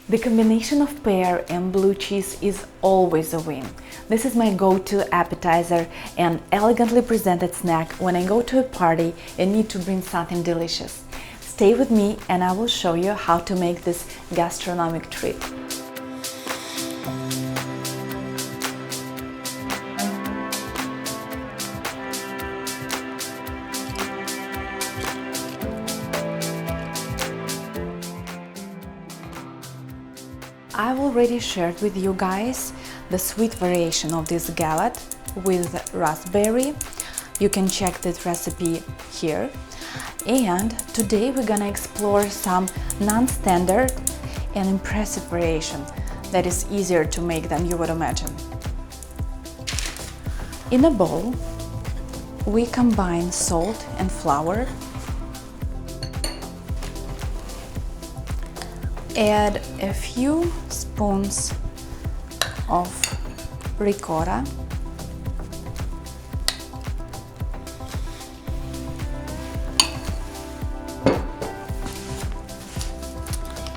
The combination of pear and blue cheese is always a win. This is my go-to appetizer and elegantly presented snack when I go to a party and need to bring something delicious. Stay with me and I will show you how to make this gastronomic treat. I've already shared with you guys the sweet variation of this galette with raspberry. You can check this recipe here. And today we're gonna explore some non-standard and impressive variation that is easier to make than you would imagine. In a bowl, we combine salt and flour. Add a few spoons of ricotta,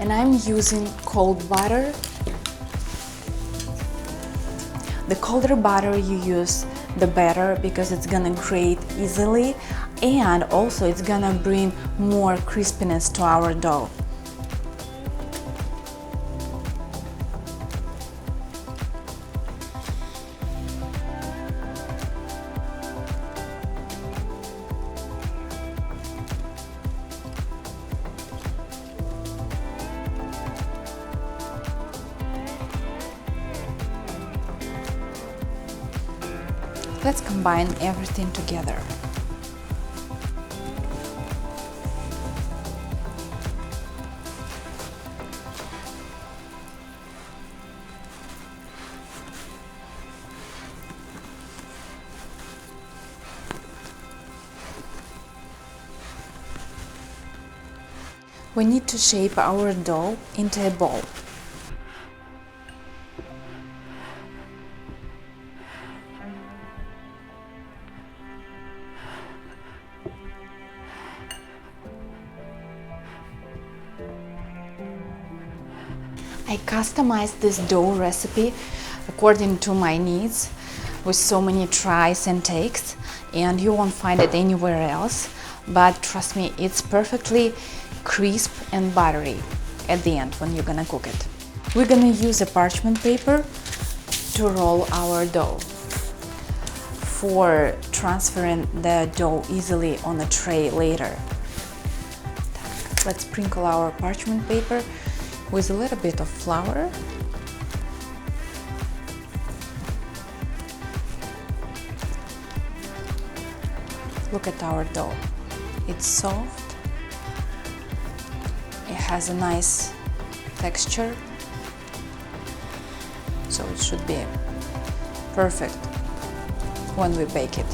and I'm using cold butter. The colder butter you use, the better, because it's gonna grate easily and also it's gonna bring more crispiness to our dough. Let's combine everything together. We need to shape our dough into a ball. I customized this dough recipe according to my needs with so many tries and takes, and you won't find it anywhere else, but trust me, it's perfectly crisp and buttery at the end when you're gonna cook it. We're gonna use a parchment paper to roll our dough for transferring the dough easily on a tray later. Let's sprinkle our parchment paper with a little bit of flour. Look at our dough. It's soft. It has a nice texture. So it should be perfect when we bake it.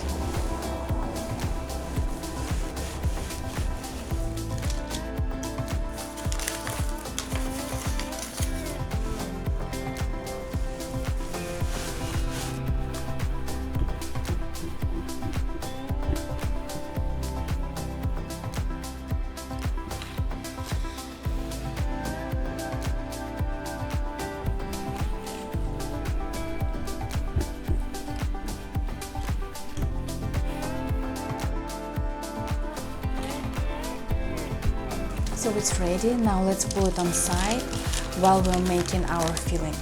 So it's ready. Now let's pull it on side while we're making our filling.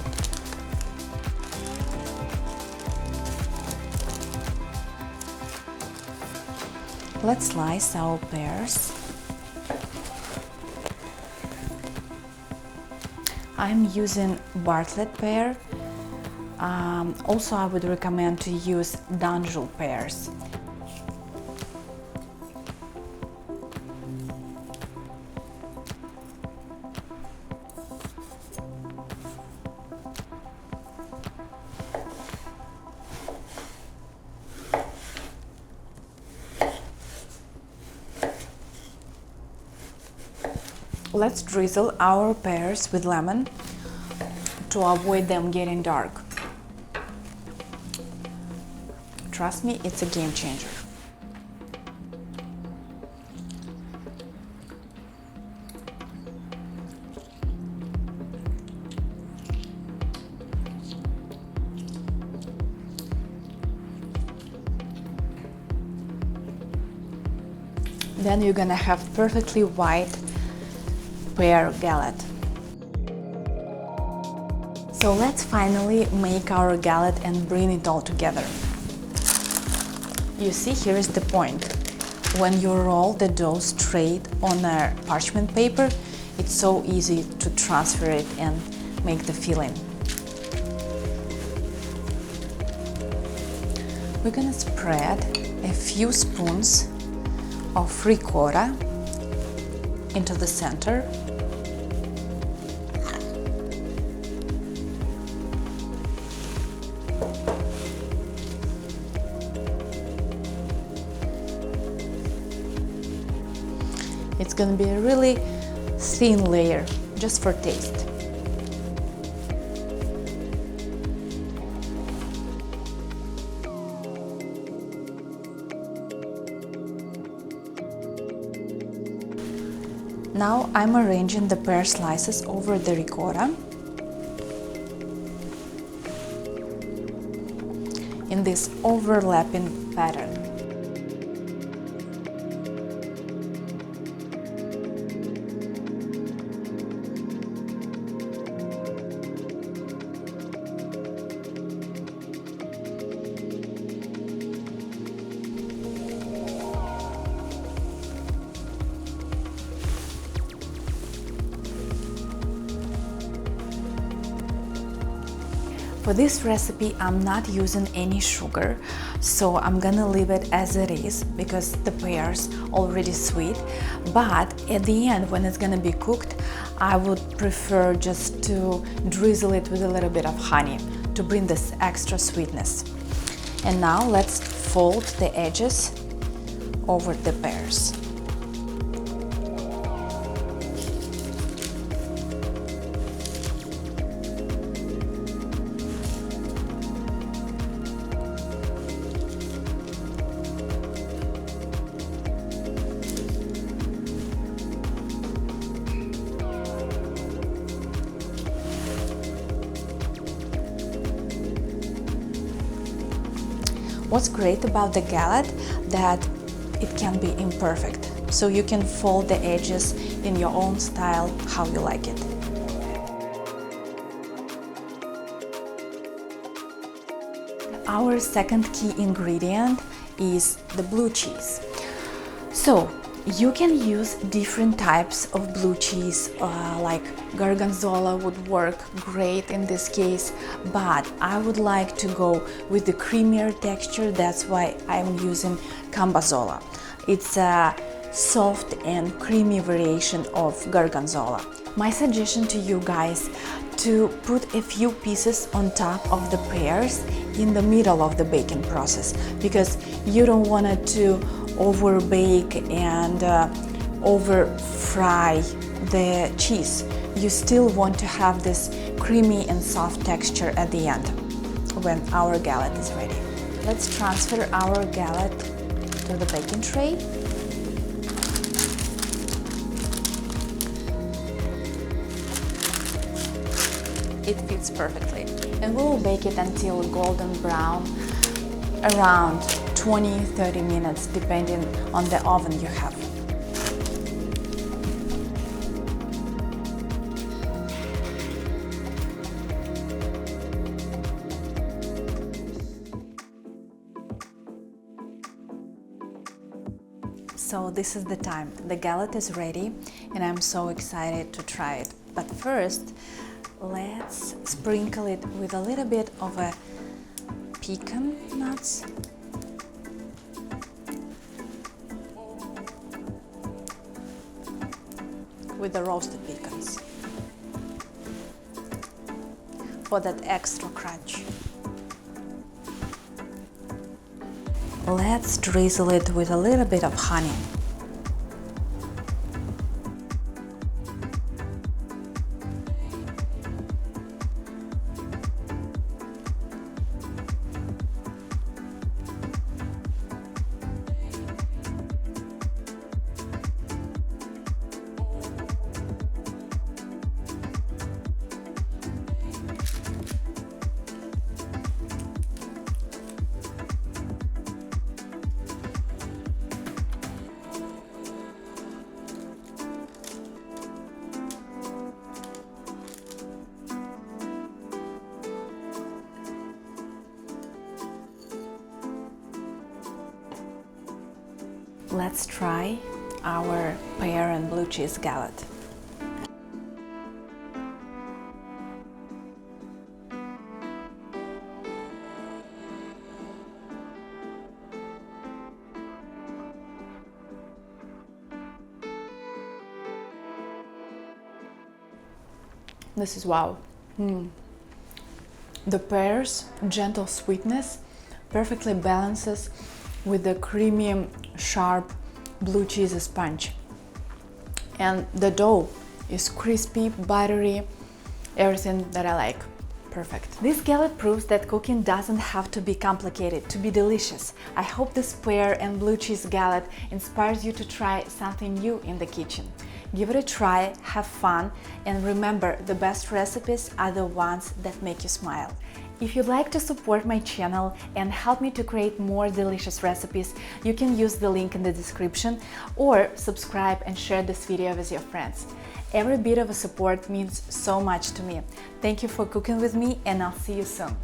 Let's slice our pears. I'm using Bartlett pear. Also, I would recommend to use Danjul pears. Let's drizzle our pears with lemon to avoid them getting dark. Trust me, it's a game changer. Then you're gonna have perfectly white pear galette. So let's finally make our galette and bring it all together. You see, here is the point. When you roll the dough straight on a parchment paper, it's so easy to transfer it and make the filling. We're gonna spread a few spoons of ricotta into the center. It's gonna be a really thin layer, just for taste. Now I'm arranging the pear slices over the ricotta in this overlapping pattern. For this recipe, I'm not using any sugar, so I'm gonna leave it as it is because the pear's already sweet. But at the end, when it's gonna be cooked, I would prefer just to drizzle it with a little bit of honey to bring this extra sweetness. And now let's fold the edges over the pears. What's great about the galette that it can be imperfect, so you can fold the edges in your own style, how you like it. Our second key ingredient is the blue cheese. So you can use different types of blue cheese, like gorgonzola would work great in this case, but I would like to go with the creamier texture. That's why I'm using cambazola. It's a soft and creamy variation of gorgonzola. My suggestion to you guys to put a few pieces on top of the pears in the middle of the baking process, because you don't want it to over bake and over fry the cheese. You still want to have this creamy and soft texture at the end when our galette is ready. Let's transfer our galette to the baking tray. It fits perfectly, and we will bake it until golden brown, around 20-30 minutes depending on the oven you have. So this is the time. The galette is ready and I'm so excited to try it. But first, let's sprinkle it with a little bit of a pecan nuts. With the roasted pecans for that extra crunch. Let's drizzle it with a little bit of honey. let's try our pear and blue cheese galette. This is wow. The pear's gentle sweetness perfectly balances with the creamy, sharp blue cheese punch. And the dough is crispy, buttery, everything that I like. Perfect. This galette proves that cooking doesn't have to be complicated to be delicious. I hope this pear and blue cheese galette inspires you to try something new in the kitchen. Give it a try, have fun, and remember, the best recipes are the ones that make you smile. If you'd like to support my channel and help me to create more delicious recipes, you can use the link in the description or subscribe and share this video with your friends. Every bit of support means so much to me. Thank you for cooking with me, and I'll see you soon.